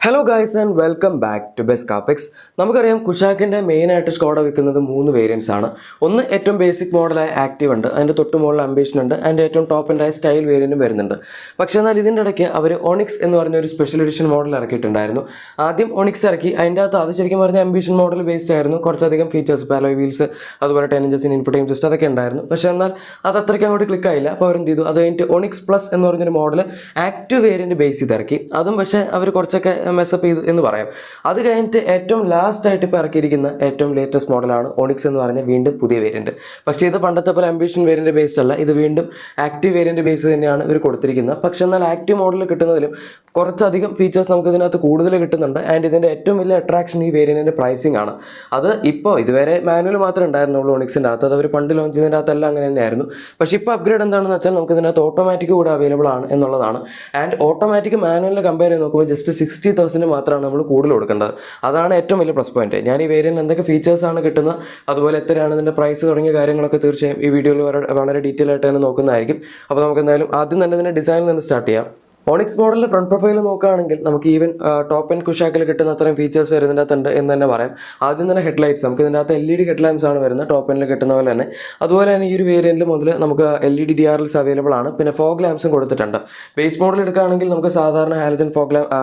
Hello guys and welcome back to best കാപ്പിക്സ്. നമുക്കറിയാം കുഷാക്കിൻ്റെ മെയിനായിട്ട് സ്കോഡ വെക്കുന്നത് 3 വേരിയൻസ് ആണ്. ഒന്ന് ഏറ്റവും ബേസിക് മോഡലായ ആക്റ്റീവ് ഉണ്ട്, അതിൻ്റെ തൊട്ട് മുകളിൽ അംബീഷൻ ഉണ്ട്, അതിൻ്റെ ഏറ്റവും ടോപ്പ് എൻഡായ സ്റ്റൈൽ വേരിയൻറ്റും വരുന്നുണ്ട്. പക്ഷേ എന്നാൽ ഇതിൻ്റെ ഇടയ്ക്ക് അവർ ഒണിക്സ് എന്ന് പറഞ്ഞ ഒരു സ്പെഷ്യൽ എഡിഷൻ മോഡൽ ഇറക്കിയിട്ടുണ്ടായിരുന്നു. ആദ്യം ഒണിക്സ് ഇറക്കി, അതിൻ്റെ അകത്ത് അത് ശരിക്കും പറഞ്ഞ അംബീഷൻ മോഡൽ ബേസ്ഡ് ആയിരുന്നു. കുറച്ചധികം ഫീച്ചേഴ്സ്, അലോയ് വീൽസ്, അതുപോലെ 10 inches ഇൻഫോർടൈൻമെന്റ് സിസ്റ്റം അതൊക്കെ ഉണ്ടായിരുന്നു. പക്ഷേ എന്നാൽ അത് അത്രയ്ക്ക് അങ്ങോട്ട് ക്ലിക്ക് ആയില്ല. അപ്പോൾ അവരെന്ത് ചെയ്തു, അത് കഴിഞ്ഞിട്ട് ഒണിക്സ് പ്ലസ് എന്ന് പറഞ്ഞൊരു മോഡൽ ആക്റ്റീവ് വേരിയൻറ്റ് ബേസ് ചെയ്ത് ഇറക്കി. അതും പക്ഷേ അവർ കുറച്ചൊക്കെ മെസ്സപ്പ് ചെയ്തു എന്ന് പറയാം. അത് കഴിഞ്ഞിട്ട് ഏറ്റവും ലാസ്റ്റ് ആയിട്ട് ഇപ്പോൾ ഇറക്കിയിരിക്കുന്ന ഏറ്റവും ലേറ്റസ്റ്റ് മോഡലാണ് ഒണിക്സ് എന്ന് പറഞ്ഞ വീണ്ടും പുതിയ വേരിയൻറ്റ്. പക്ഷേ ഇത് പണ്ടത്തെ പോലെ അംബീഷൻ വേരിയൻറ്റ് ബേസ്ഡ് അല്ല, ഇത് വീണ്ടും ആക്റ്റീവ് വേരിയൻറ്റ് ബേസ് തന്നെയാണ് ഇവർ കൊടുത്തിരിക്കുന്നത്. പക്ഷേ എന്നാൽ ആക്റ്റീവ് മോഡൽ കിട്ടുന്നതിലും കുറച്ചധികം ഫീച്ചേഴ്സ് നമുക്ക് ഇതിനകത്ത് കൂടുതൽ കിട്ടുന്നുണ്ട്. ആൻഡ് ഇതിൻ്റെ ഏറ്റവും വലിയ അട്രാക്ഷൻ ഈ വേരിയൻറ്റിൻ്റെ പ്രൈസിംഗ് ആണ്. അത് ഇപ്പോൾ ഇതുവരെ മാനുവൽ മാത്രമേ ഉണ്ടായിരുന്നുള്ളൂ ഒണിക്സിൻ്റെ അകത്ത്, അത് അവർ പണ്ട് ലോഞ്ച് ചെയ്തതിൻ്റെ അകത്തെല്ലാം അങ്ങനെ തന്നെയായിരുന്നു. പക്ഷേ ഇപ്പോൾ അപ്ഗ്രേഡ് എന്താണെന്ന് വെച്ചാൽ നമുക്ക് ഇതിനകത്ത് ഓട്ടോമാറ്റിക് കൂടെ അവൈലബിൾ ആണ് എന്നുള്ളതാണ്. ആൻഡ് ഓട്ടോമാറ്റിക് മാനുവലിനെ കമ്പയർ ചെയ്ത് നോക്കുമ്പോൾ ജസ്റ്റ് 60,000 മാത്രമാണ് നമ്മൾ കൂടുതൽ കൊടുക്കേണ്ടത്. അതാണ് ഏറ്റവും വലിയ പ്ലസ് പോയിന്റ്. ഞാൻ ഈ വേരിയൻറ്റ് എന്തൊക്കെ ഫീച്ചേഴ്സാണ് കിട്ടുന്നത്, അതുപോലെ എത്രയാണ് ഇതിൻ്റെ പ്രൈസ് തുടങ്ങിയ കാര്യങ്ങളൊക്കെ തീർച്ചയായും ഈ വീഡിയോയിൽ വളരെ ഡീറ്റെയിൽ ആയിട്ട് തന്നെ നോക്കുന്നതായിരിക്കും. അപ്പോൾ നമുക്ക് എന്തായാലും ആദ്യം തന്നെ ഇതിൻ്റെ ഡിസൈനിൽ നിന്ന് സ്റ്റാർട്ട് ചെയ്യാം. ഒണിക്സ് മോഡലിൽ ഫ്രണ്ട് പ്രൊഫൈൽ നോക്കുകയാണെങ്കിൽ നമുക്ക് ഈവൻ ടോപ്പ് ആൻഡ് കുഷാക്കിൽ കിട്ടുന്ന അത്രയും ഫീച്ചേഴ്സ് വരുന്നതിൻ്റെ അകത്തുണ്ട് എന്ന് തന്നെ പറയാം. ആദ്യം തന്നെ ഹെഡ്ലൈറ്റ്സ്, നമുക്ക് ഇതിൻ്റെ അകത്ത് LED ഹെഡ് ലാംപ്സ് ആണ് വരുന്നത്, ടോപ്പ് എൻഡിൽ കിട്ടുന്ന പോലെ തന്നെ. അതുപോലെ തന്നെ ഈ ഒരു വേരിയൻറ്റിൽ മുതൽ നമുക്ക് LED DRLs അവൈലബിൾ ആണ്. പിന്നെ ഫോഗ് ലാംപ്സും കൊടുത്തിട്ടുണ്ട്. ബേസ് മോഡൽ എടുക്കുകയാണെങ്കിൽ നമുക്ക് സാധാരണ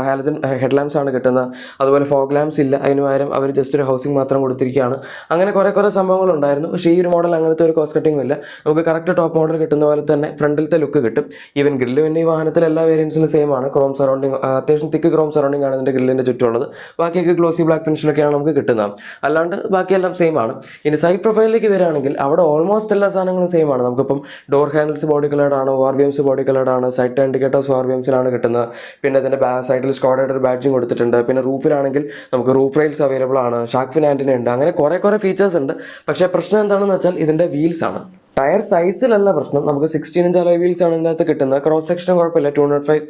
ഹാലജൻ ഹെഡ് ലാംപ്സ് ആണ് കിട്ടുന്നത്. അതുപോലെ ഫോഗ് ലാംപ്സ് ഇല്ല, അതിന് പകരം അവർ ജസ്റ്റ് ഒരു ഹൗസിംഗ് മാത്രം കൊടുത്തിരിക്കുകയാണ്. അങ്ങനെ കുറേ സംഭവങ്ങളുണ്ടായിരുന്നു. പക്ഷേ ഈ ഒരു മോഡൽ അങ്ങനത്തെ ഒരു കോസ്റ്റ് കട്ടിങ്ങും ഇല്ല. നമുക്ക് കറക്റ്റ് ടോപ്പ് മോഡൽ കിട്ടുന്ന പോലെ തന്നെ ഫ്രണ്ടിലത്തെ ലുക്ക് കിട്ടും. ഈവൻ ഗ്രില്ല് പിന്നെ ഈ വാഹനത്തിൽ എല്ലാ വേരിയൻസ് സെയിം ആണ്. ക്രോം സറൗണ്ടിങ്, അത്യാവശ്യം തിക്ക് ക്രോം സറൗണ്ടിങ് ആണ് ഇതിൻ്റെ ഗ്രില്ലിൻ്റെ ചുറ്റുമുള്ളത്. ബാക്കിയൊക്കെ ഗ്ലോസി ബ്ലാക്ക് ഫിനിഷിലൊക്കെയാണ് നമുക്ക് കിട്ടുന്നത്. അല്ലാണ്ട് ബാക്കിയെല്ലാം സെയിം ആണ്. ഇനി സൈഡ് പ്രൊഫൈലിലേക്ക് വരികയാണെങ്കിൽ അവിടെ ഓൾമോസ്റ്റ് എല്ലാ സാധനങ്ങളും സെയിം ആണ്. നമുക്കിപ്പം ഡോർ ഹാൻഡിൽസ് ബോഡി കളേർഡ് ആണ്, വാർവിയംസ് ബോഡി കളേർഡ് ആണ്, സൈഡ് ഇൻഡിക്കേറ്റേഴ്സ് വാർവിയംസിലാണ് കിട്ടുന്നത്. പിന്നെ ഇതിൻ്റെ സൈഡിൽ സ്കോഡയുടെ ഒരു ബാഡ്ജിങ് കൊടുത്തിട്ടുണ്ട്. പിന്നെ റൂഫിലാണെങ്കിൽ നമുക്ക് റൂഫ് റെയിൽസ് അവൈലബിൾ ആണ്, ഷാർക്ക് ഫിൻ ആൻറ്റിന ഉണ്ട്. അങ്ങനെ കുറേ ഫീച്ചേഴ്സ് ഉണ്ട്. പക്ഷേ പ്രശ്നം എന്താണെന്ന് വെച്ചാൽ ഇതിൻ്റെ വീൽസ് ആണ്. ടയർ സൈസിലല്ല പ്രശ്നം. നമുക്ക് 16 inch അലോയ് വീൽസ് ആണ് ഇതിൻ്റെ അകത്ത് കിട്ടുന്നത്. ക്രോസ് സെക്ഷനും കുഴപ്പമില്ല, 205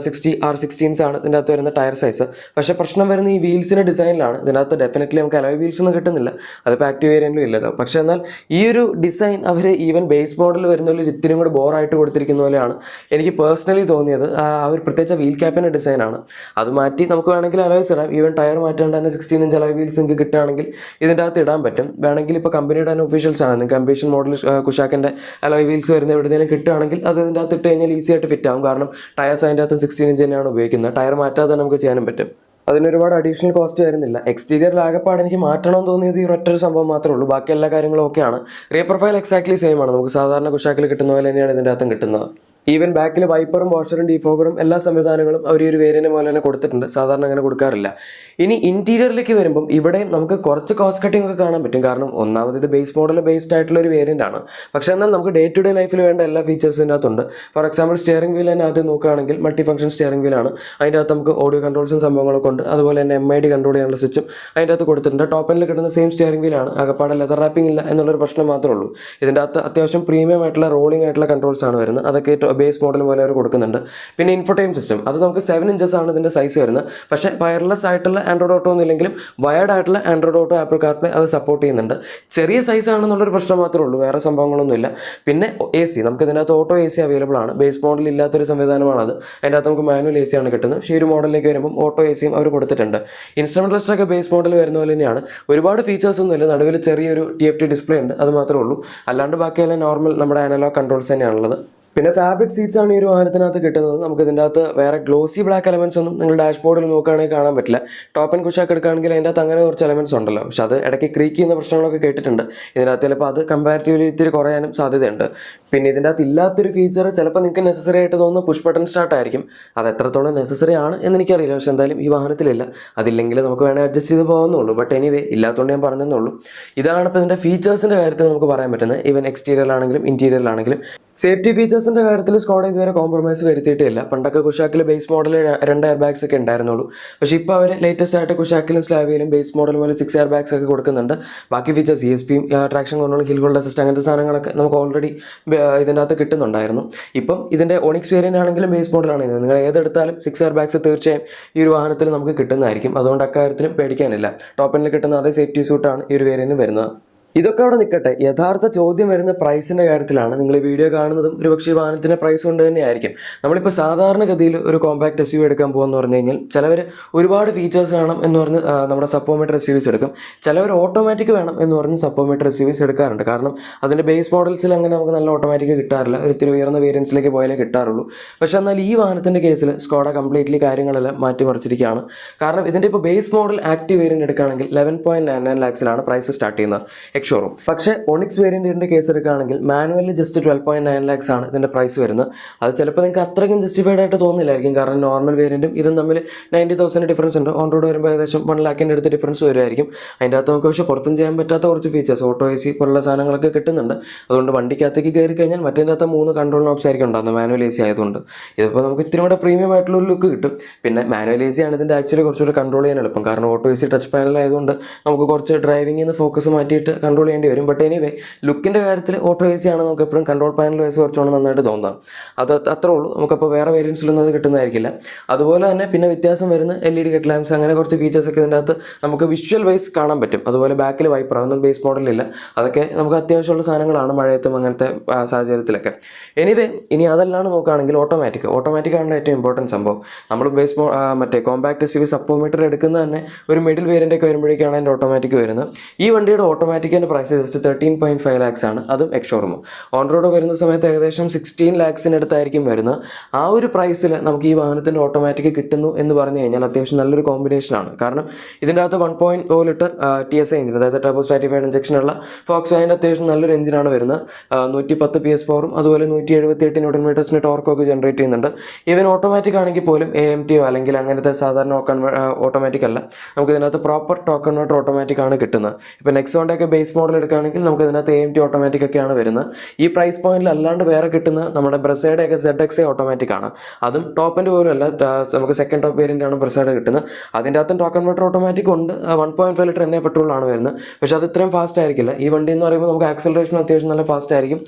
60 R16s ആണ് ഇതിൻ്റെ അകത്ത് വരുന്ന ടയർ സൈസ്. പക്ഷേ പ്രശ്നം വരുന്ന ഈ വീൽസിൻ്റെ ഡിസൈനിലാണ്. ഇതിനകത്ത് ഡെഫിനറ്റ്ലി നമുക്ക് അലോയ് വീൽസ് ഒന്നും കിട്ടുന്നില്ല, അതിപ്പോൾ ആക്റ്റീവ് വേരിയൻറ്റിലും ഇല്ലല്ലോ. പക്ഷേ എന്നാൽ ഈ ഒരു ഡിസൈൻ അവർ ഈവൻ ബേസ് മോഡൽ വരുന്ന പോലെ ഇത്തിരി കൂടെ ബോറായിട്ട് കൊടുത്തിരിക്കുന്ന പോലെയാണ് എനിക്ക് പേഴ്സണലി തോന്നിയത്. അവർ പ്രത്യേകിച്ച് വീൽ ക്യാപ്പിൻ്റെ ഡിസൈനാണ്. അത് മാറ്റി നമുക്ക് വേണമെങ്കിൽ അലോയ്സ് ഇടാം. ഈവൻ ടയർ മാറ്റാണ്ട് തന്നെ 16 inch അലോയ് വീൽസ് നിങ്ങൾക്ക് കിട്ടുകയാണെങ്കിൽ ഇതിൻ്റെ അകത്ത് ഇടാൻ പറ്റും. വേണമെങ്കിൽ ഇപ്പോൾ കമ്പനിയുടെ തന്നെ ഒഫീഷ്യൽസ് ആണ്, നിങ്ങൾക്ക് അംബീഷൻ മോഡൽ കുഷാക്കിൻ്റെ അലോയ് വീൽസ് വരുന്ന എവിടെയെങ്കിലും കിട്ടുകയാണെങ്കിൽ അത് ഇതിൻ്റെ അകത്ത് ഇട്ട് കഴിഞ്ഞാൽ ഈസി ആയിട്ട് ഫിറ്റ് ആകും. കാരണം ടയർസ് അതിൻ്റെ അകത്ത് 16 inch തന്നെയാണ് ഉപയോഗിക്കുന്നത്. ടയർ മാറ്റാതെ തന്നെ നമുക്ക് ചെയ്യാനും പറ്റും. അതിനൊരുപാട് അഡീഷണൽ കോസ്റ്റ് വരുന്നില്ല. എക്സ്റ്റീരിയറിൽ ആകെപ്പാട് എനിക്ക് മാറ്റണമെന്ന് തോന്നിയത് ഈ ഒറ്റൊരു സംഭവം മാത്രമേ ഉള്ളൂ. ബാക്കി എല്ലാ കാര്യങ്ങളും ഓക്കെയാണ്. റിയർ പ്രൊഫൈൽ എക്സാക്ട്ലി സെയിം ആണ്. നമുക്ക് സാധാരണ കുഷാക്കിൽ കിട്ടുന്ന പോലെ തന്നെയാണ് ഇതിൻ്റെ അകത്തും കിട്ടുന്നത്. ഈവൻ ബാക്കിൽ വൈപ്പറും വാഷറും ഡീഫോഗറും എല്ലാ സംവിധാനങ്ങളും അവർ ഈ ഒരു വേരിയൻറ്റ് പോലെ തന്നെ കൊടുത്തിട്ടുണ്ട്. സാധാരണ അങ്ങനെ കൊടുക്കാറില്ല. ഇനി ഇൻറ്റീരിയറിലേക്ക് വരുമ്പം ഇവിടെ നമുക്ക് കുറച്ച് കോസ്റ്റ് കട്ടിംഗ് ഒക്കെ കാണാൻ പറ്റും. കാരണം ഒന്നാമത് ഇത് ബേസ് മോഡൽ ബേസ്ഡ് ആയിട്ടുള്ള ഒരു വേരിയൻ്റ് ആണ്. പക്ഷേ എന്നാൽ നമുക്ക് ഡേ ടു ഡേ ലൈഫിൽ വേണ്ട എല്ലാ ഫീച്ചേഴ്സും ഇതിൻ്റെ അകത്തുണ്ട്. ഫോർ എക്സാമ്പിൾ സ്റ്റിയറിംഗ് വീൽ തന്നെ ആദ്യം നോക്കുകയാണെങ്കിൽ മൾട്ടി ഫംഗ്ഷൻ സ്റ്റിയറിംഗ് വീലാണ്. അതിൻ്റെ അകത്ത് നമുക്ക് ഓഡിയോ കൺട്രോൾസും സംഭവങ്ങളൊക്കെ ഉണ്ട്. അതുപോലെ തന്നെ MID കൺട്രോൾ ചെയ്യാനുള്ള സ്വിച്ചും അതിൻ്റെ അകത്ത് കൊടുത്തിട്ടുണ്ട്. ടോപ്പ് എൻഡിൽ കിട്ടുന്ന സെയിം സ്റ്റിയറിംഗ് വീലാണ്. ആകെപ്പാടെ ലെതർ റാപ്പിംഗ് ഇല്ല എന്നുള്ളൊരു പ്രശ്നം മാത്രമേ ഉള്ളൂ. ഇതിൻ്റെ അകത്ത് അത്യാവശ്യം പ്രീമിയം ആയിട്ടുള്ള റോളിംഗ് ആയിട്ടുള്ള കൺട്രോൾസ് ആണ് വരുന്നത്. അതൊക്കെ ബേസ് മോഡൽ പോലെ അവർ കൊടുക്കുന്നുണ്ട്. പിന്നെ ഇൻഫോർടൈൻമെന്റ് സിസ്റ്റം, അത് നമുക്ക് 7 inches ആണ് ഇതിൻ്റെ സൈസ് വരുന്നത്. പക്ഷേ വയർലെസ് ആയിട്ടുള്ള ആൻഡ്രോയിഡ് ഓട്ടോ ഒന്നും ഇല്ലെങ്കിലും വയർഡ് ആയിട്ടുള്ള ആൻഡ്രോയിഡ് ഓട്ടോ, ആപ്പിൾ കാർപ്ലേ അത് സപ്പോർട്ട് ചെയ്യുന്നുണ്ട്. ചെറിയ സൈസ് ആണെന്നുള്ളൊരു പ്രശ്നം മാത്രമേ ഉള്ളൂ, വേറെ സംഭവങ്ങളൊന്നുമില്ല. പിന്നെ AC, നമുക്ക് ഇതിനകത്ത് ഓട്ടോ AC അവൈലബിൾ ആണ്. ബേസ് മോഡൽ ഇല്ലാത്തൊരു സംവിധാനമാണത്. അതിൻ്റെ അകത്ത് നമുക്ക് മാനുവൽ AC ആണ് കിട്ടുന്നത്. പക്ഷേ ഈ ഒരു മോഡലിലേക്ക് വരുമ്പോൾ ഓട്ടോ ACയും അവർ കൊടുത്തിട്ടുണ്ട്. ഇൻസ്ട്രുമെന്റ് ക്ലസ്റ്റർ ഒക്കെ ബേസ് മോഡൽ വരുന്ന പോലെ തന്നെയാണ്. ഒരുപാട് ഫീച്ചേഴ്സ് ഒന്നുമില്ല. നടുവിൽ ചെറിയൊരു TFT ഡിസ്പ്ലേ ഉണ്ട്, അത് മാത്രമേ ഉള്ളൂ. അല്ലാണ്ട് ബാക്കിയെല്ലാം നോർമൽ നമ്മുടെ അനലോഗ് കൺട്രോൾസ് തന്നെയാണുള്ളത്. പിന്നെ ഫാബ്രിക് സീറ്റ്സ് ആണ് ഈ ഒരു വാഹനത്തിനകത്ത് കിട്ടുന്നത്. നമുക്ക് ഇതിൻ്റെ അകത്ത് വേറെ ഗ്ലോസി ബ്ലാക്ക് എലമെൻറ്റ്സ് ഒന്നും നിങ്ങൾ ഡാഷ്ബോർഡിൽ നോക്കുകയാണെങ്കിൽ കാണാൻ പറ്റില്ല. ടോപ്പ് ആൻഡ് കുഷാക്ക് എടുക്കുകയാണെങ്കിൽ അതിൻ്റെ അകത്ത് അങ്ങനെ കുറച്ച് എലമെൻറ്റ്സ് ഉണ്ടല്ലോ. പക്ഷെ അത് ഇടയ്ക്ക് ക്രീക്ക് ചെയ്യുന്ന പ്രശ്നങ്ങളൊക്കെ കേട്ടിട്ടുണ്ട്. ഇതിനകത്ത് ചിലപ്പോൾ അത് കമ്പാരിറ്റീവ്ലി ഇത്തിരി കുറയാനും സാധ്യതയുണ്ട്. പിന്നെ ഇതിൻ്റെ അകത്ത് ഇല്ലാത്തൊരു ഫീച്ചർ ചിലപ്പോൾ നിങ്ങൾക്ക് നെസസറി ആയിട്ട് തോന്നുന്ന പുഷ് ബട്ടൺ സ്റ്റാർട്ട് ആയിരിക്കും. അത് എത്രത്തോളം നെസസറി ആണ് എന്ന് എനിക്കറിയില്ല. പക്ഷെ എന്തായാലും ഈ വാഹനത്തിലില്ല. അതില്ലെങ്കിൽ നമുക്ക് വേണേൽ അഡ്ജസ്റ്റ് ചെയ്ത് പോകുന്നുള്ളൂ. ബട്ട് എനിവേ ഇല്ലാത്തതുകൊണ്ട് ഞാൻ പറഞ്ഞെന്നുള്ളൂ. ഇതാണ് ഇപ്പോൾ ഇതിൻ്റെ ഫീച്ചേഴ്സിൻ്റെ കാര്യത്തിൽ നമുക്ക് പറയാൻ പറ്റുന്നത്. ഈവൻ എക്സ്റ്റീരിയറിലാണെങ്കിലും ഇൻറ്റീരിയറിലാണെങ്കിലും. സേഫ്റ്റി ഫീച്ചേഴ്സിൻ്റെ കാര്യത്തിൽ സ്കോഡ ഇതുവരെ കോംപ്രമൈസ് വരുത്തിയിട്ടില്ല. പണ്ടൊക്കെ കുഷാക്കിൽ ബേസ് മോഡൽ 2 എയർ ബാഗ്സ് ഒക്കെ ഉണ്ടായിരുന്നുള്ളൂ. പക്ഷേ ഇപ്പോൾ അവർ ലേറ്റസ്റ്റ് ആയിട്ട് കുഷാക്കിലും സ്ലാവിയിലും ബേസ് മോഡൽ പോലെ 6 എയർ ബാഗ്സ് ഒക്കെ കൊടുക്കുന്നുണ്ട്. ബാക്കി features ESP, traction control, hill hold assist, അങ്ങനത്തെ സാധനങ്ങളൊക്കെ നമുക്ക് ഓൾറെഡി ഇതിൻ്റെ അകത്ത് കിട്ടുന്നുണ്ടായിരുന്നു. ഇപ്പം ഇതിൻ്റെ ഒണിക്സ് വേരിയൻ്റ് ആണെങ്കിലും ബേസ് മോഡലാണെങ്കിലും നിങ്ങൾ ഏതെടുത്താലും 6 എയർ ബാഗ്സ് തീർച്ചയായും ഈ ഒരു വാഹനത്തിൽ നമുക്ക് കിട്ടുന്നതായിരിക്കും. അതുകൊണ്ട് അക്കാര്യത്തിലും പേടിക്കാനില്ല. ടോപ്പ് എൻഡിൽ കിട്ടുന്ന അതേ സേഫ്റ്റി സൂട്ടാണ് ഈ ഒരു വേരിയൻറ്റ് വരുന്നത്. ഇതൊക്കെ അവിടെ നിൽക്കട്ടെ, യഥാർത്ഥ ചോദ്യം വരുന്ന പ്രൈസിൻ്റെ കാര്യത്തിലാണ്. നിങ്ങൾ ഈ വീഡിയോ കാണുന്നതും ഒരുപക്ഷെ ഈ വാഹനത്തിൻ്റെ പ്രൈസ് കൊണ്ട് തന്നെയായിരിക്കും. നമ്മളിപ്പോൾ സാധാരണഗതിയിൽ ഒരു കോമ്പാക്ട് SUV എടുക്കാൻ പോകുമെന്ന് പറഞ്ഞു കഴിഞ്ഞാൽ ചിലവർ ഒരുപാട് ഫീച്ചേഴ്സ് വേണം എന്ന് പറഞ്ഞ് നമ്മുടെ സപ്പോമീറ്റർ SUVs എടുക്കും. ചിലവർ ഓട്ടോമാറ്റിക് വേണം എന്ന് പറഞ്ഞ് സപ്പോമീറ്റർ SUVs എടുക്കാറുണ്ട്. കാരണം അതിൻ്റെ ബേസ് മോഡൽസിൽ അങ്ങനെ നമുക്ക് നല്ല ഓട്ടോമാറ്റിക് കിട്ടാറില്ല, ഒരു ഇത്തിരി ഉയർന്ന വേരിയൻസിലേക്ക് പോയാലേ കിട്ടാറുള്ളൂ. പക്ഷേ എന്നാൽ ഈ വാഹനത്തിൻ്റെ കേസിൽ സ്കോഡ കംപ്ലീറ്റ്ലി കാര്യങ്ങളെല്ലാം മാറ്റിമറിച്ചിരിക്കുകയാണ്. കാരണം ഇതിൻ്റെ ഇപ്പോൾ ബേസ് മോഡൽ ആക്റ്റീവ് വേരിയൻറ്റ് എടുക്കുകയാണെങ്കിൽ 11.99 lakhs പ്രൈസ് സ്റ്റാർട്ട് ചെയ്യുന്നത് എക്സ്ഷോറൂം. പക്ഷേ ഒണിക്സ് വേരിയൻറ്റിൻ്റെ കേസ് എടുക്കുകയാണെങ്കിൽ മാനുവലി ജസ്റ്റ് 12.9 lakhs ആണ് ഇതിൻ്റെ പ്രൈസ് വരുന്നത്. അത് ചിലപ്പോൾ നിങ്ങൾക്ക് അത്രയ്ക്കും ജസ്റ്റിഫൈഡ് ആയിട്ട് തോന്നില്ലായിരിക്കും. കാരണം നോർമൽ വേരിയൻറ്റും ഇതും തമ്മിൽ 90,000 ഡിഫറൻസ് ഉണ്ട്. ഓൺ റോഡ് വരുമ്പോൾ ഏകദേശം 1 lakhൻ്റെ അടുത്ത് ഡിഫറൻസ് വരുമായിരിക്കും. അതിൻ്റെ അകത്ത് നമുക്ക് പക്ഷേ പുറത്തും ചെയ്യാൻ പറ്റാത്ത കുറച്ച് ഫീച്ചേഴ്സ്, ഓട്ടോ AC പോലുള്ള സാധനങ്ങളൊക്കെ കിട്ടുന്നുണ്ട്. അതുകൊണ്ട് വണ്ടിക്കകത്തേക്ക് കയറി കഴിഞ്ഞാൽ മറ്റേതിൻ്റെ അകത്ത് 3 കൺട്രോൾ നോബ്സ് ആയിരിക്കും ഉണ്ടാകുന്നത് മാനുവൽ AC ആയതുകൊണ്ട്. ഇതിപ്പോൾ നമുക്ക് ഇത്തിരി കൂടെ പ്രീമിയം ആയിട്ടുള്ള ഒരു ലുക്ക് കിട്ടും. പിന്നെ മാനുവൽ AC ആണ് ഇതിൻ്റെ ആക്ച്വലി കുറച്ചുകൂടെ കൺട്രോൾ ചെയ്യാൻ എളുപ്പം. കാരണം ഓട്ടോ AC ടച്ച് പാനൽ ആയതുകൊണ്ട് നമുക്ക് കുറച്ച് ഡ്രൈവിംഗിൽ നിന്ന് ഫോക്കസ് മാറ്റിയിട്ട് കൺട്രോൾ ചെയ്യേണ്ടി വരും. ബട്ട് എനിവേ ലുക്കിൻ്റെ കാര്യത്തിൽ ഓട്ടോ AC ആണ് നമുക്ക് എപ്പോഴും കൺട്രോൾ പാനൽ വൈസ് കുറച്ചുകൂടെ നന്നായിട്ട് തോന്നാം. അത് അത്രേ ഉള്ളൂ. നമുക്കപ്പോൾ വേറെ വേരിയൻസിലൊന്നും അത് കിട്ടുന്നതായിരിക്കില്ല. അതുപോലെ തന്നെ പിന്നെ വ്യത്യാസം വരുന്ന LED ഹെഡ് ലാംപ്സ്, അങ്ങനെ കുറച്ച് ഫീച്ചേഴ്സൊക്കെ ഇതിൻ്റെ അകത്ത് നമുക്ക് വിഷ്വൽ വൈസ് കാണാൻ പറ്റും. അതുപോലെ ബാക്കിൽ വൈപ്പർ, അതൊന്നും ബേസ് മോഡലില്ല. അതൊക്കെ നമുക്ക് അത്യാവശ്യമുള്ള സാധനങ്ങളാണ് മഴയത്തും അങ്ങനത്തെ സാഹചര്യത്തിലൊക്കെ. എനിവേ ഇനി അതല്ലാണ്ട് നോക്കുകയാണെങ്കിൽ ഓട്ടോമാറ്റിക് ആണ് ഏറ്റവും ഇമ്പോർട്ടൻറ്റ് സംഭവം. നമ്മൾ മറ്റേ കോമ്പാക്ട് SUV സപ്പോമീറ്റർ എടുക്കുന്നത് തന്നെ ഒരു മിഡിൽ വേരിയൻ്റൊക്കെ വരുമ്പോഴേക്കാണ് അതിൻ്റെ ഓട്ടോമാറ്റിക് വരുന്നത്. ഈ വണ്ടിയുടെ ഓട്ടോമാറ്റിക്കിൻ്റെ പ്രൈസ് ജസ്റ്റ് 13.5 lakhs ആണ്, അതും എക്സ്ഷോറൂം. ഓൺ റോഡ് വരുന്ന സമയത്ത് ഏകദേശം 16 lakhsൻ്റെ അടുത്തായിരിക്കും വരുന്നത്. ആ ഒരു പ്രൈസിൽ നമുക്ക് ഈ വാഹനത്തിൻ്റെ ഓട്ടോമാറ്റിക് കിട്ടുന്നു എന്ന് പറഞ്ഞു കഴിഞ്ഞാൽ അത്യാവശ്യം നല്ലൊരു കോമ്പിനേഷനാണ്. കാരണം ഇതിൻ്റെ അകത്ത് 1.0 ലിറ്റർ TSI എഞ്ചിൻ, അതായത് ടർബോ സ്ട്രാറ്റിഫൈഡ് ഇഞ്ചക്ഷനുള്ള ഫോക്സ്വാഗൻ്റെ അത്യാവശ്യം നല്ലൊരു എഞ്ചിനാണ് വരുന്നത്. 110 PS പവറും അതുപോലെ 178 Nm ടോർക്കൊക്കെ ജനറേറ്റ് ചെയ്യുന്നുണ്ട്. ഈവൻ ഓട്ടോമാറ്റിക് ആണെങ്കിൽ പോലും AMTയോ അല്ലെങ്കിൽ അങ്ങനത്തെ സാധാരണ ഓട്ടോമാറ്റിക് അല്ല, നമുക്ക് ഇതിനകത്ത് പ്രോപ്പർ ടോക്ക് കൺവേർട്ടർ ഓട്ടോമാറ്റിക് ആണ് കിട്ടുന്നത്. ഇപ്പോൾ നെക്സോണിൻ്റെയൊക്കെ ബേസ് മോഡൽ എടുക്കുകയാണെങ്കിൽ നമുക്ക് ഇതിനകത്ത് AMT ഓട്ടോമാറ്റിക് ഒക്കെയാണ് വരുന്നത്. ഈ പ്രൈസ് പോയിന്റിൽ അല്ലാണ്ട് വേറെ കിട്ടുന്ന നമ്മുടെ ബ്രസേഡയൊക്കെ ZXA ഓട്ടോമാറ്റിക് ആണ്. അതും ടോപ്പ് എൻഡ് പോലും അല്ല, നമുക്ക് സെക്കൻഡ് ടോപ്പ് വേരിയൻ്റ് ആണ് ബ്രസേഡ് കിട്ടുന്നത്. അതിൻ്റെ അകത്തും ടോക്ക് കൺവേർട്ടർ ഓട്ടോമാറ്റിക് ഉണ്ട്. 1.5 ലിറ്റർ NA പെട്രോളാണ് വരുന്നത്. പക്ഷേ അത് ഇത്രയും ഫാസ്റ്റ് ആയിരിക്കില്ല. ഈ വണ്ടി എന്ന് പറയുമ്പോൾ നമുക്ക് ആക്സലറേഷനും അത്യാവശ്യം നല്ല ഫാസ്റ്റ് ആയിരിക്കും.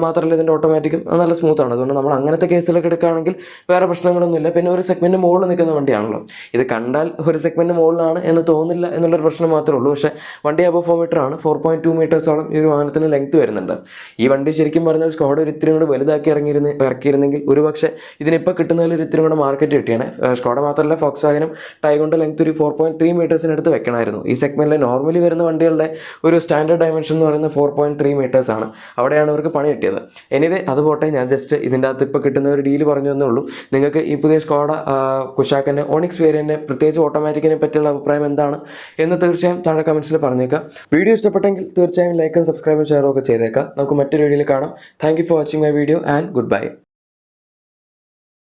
മാത്രമല്ല ഇതിൻ്റെ ഓട്ടോമാറ്റിക്കും നല്ല സ്മൂത്ത് ആണ്. അതുകൊണ്ട് നമ്മൾ അങ്ങനത്തെ കേസിലൊക്കെ എടുക്കുകയാണെങ്കിൽ വേറെ പ്രശ്നങ്ങളൊന്നുമില്ല. പിന്നെ ഒരു സെഗ്മെൻറ്റ് മുകളിൽ നിൽക്കുന്ന വണ്ടിയാണല്ലോ, ഇത് കണ്ടാൽ ഒരു സെഗ്മെൻറ്റ് മുകളിലാണ് എന്ന് തോന്നില്ല എന്നുള്ളൊരു പ്രശ്നം മാത്രമേ ഉള്ളൂ. പക്ഷേ വണ്ടി അബവ് 4 മീറ്ററാണ്, 4.2 മീറ്റേഴ്സോളം ഈ ഒരു വാഹനത്തിന് ലെങ്ത് വരുന്നുണ്ട്. ഈ വണ്ടി ശരിക്കും പറഞ്ഞാൽ സ്കോഡ ഒരു ഇത്തിരി കൂടെ വലുതാക്കി ഇറക്കിയിരുന്നെങ്കിൽ ഒരുപക്ഷെ ഇതിനിപ്പോൾ കിട്ടുന്നതിൽ ഒരു ഇത്തിരി കൂടെ മാർക്കറ്റ് കിട്ടിയാണ്. സ്കോഡ മാത്രമല്ല ഫോക്സ്വാഗനും ടൈഗോണിൻ്റെ ലെങ്ത് ഒരു 4.3 മീറ്റേഴ്സിനടുത്ത് വെക്കണമായിരുന്നു. ഈ സെഗ്മെൻറ്റിൽ നോർമലി വരുന്ന വണ്ടികളുടെ ഒരു സ്റ്റാൻഡേർഡ് ഡയമെൻഷൻ എന്ന് പറയുന്നത് 4.3 മീറ്റേഴ്സാണ്. അവിടെയാണ് അവർക്ക് പണി കിട്ടിയത്. എനിവേ അത് പോട്ടെ, ഞാൻ ജസ്റ്റ് ഇതിൻ്റെ അകത്ത് ഇപ്പോൾ കിട്ടുന്ന ഒരു ഡീൽ പറഞ്ഞു എന്നേ ഉള്ളൂ. നിങ്ങൾക്ക് ഈ പുതിയ സ്കോഡ കുഷാക്കിൻ്റെ ഒണിക്സ് വേരിയൻറ്റിനെ പ്രത്യേകിച്ച് ഓട്ടോമാറ്റിക്കിനെ പറ്റിയുള്ള അഭിപ്രായം എന്താണ് എന്ന് തീർച്ചയായും താഴെ കമൻസിൽ പറഞ്ഞേക്കാം. വീഡിയോ ഇഷ്ടപ്പെട്ടെങ്കിൽ തീർച്ചയായും ലൈക്കും സബ്സ്ക്രൈബും ഷെയറും ഒക്കെ ചെയ്തേക്കാം. നമുക്ക് മറ്റൊരു വീഡിയോയിൽ കാണാം. Thank you for watching my video and good bye.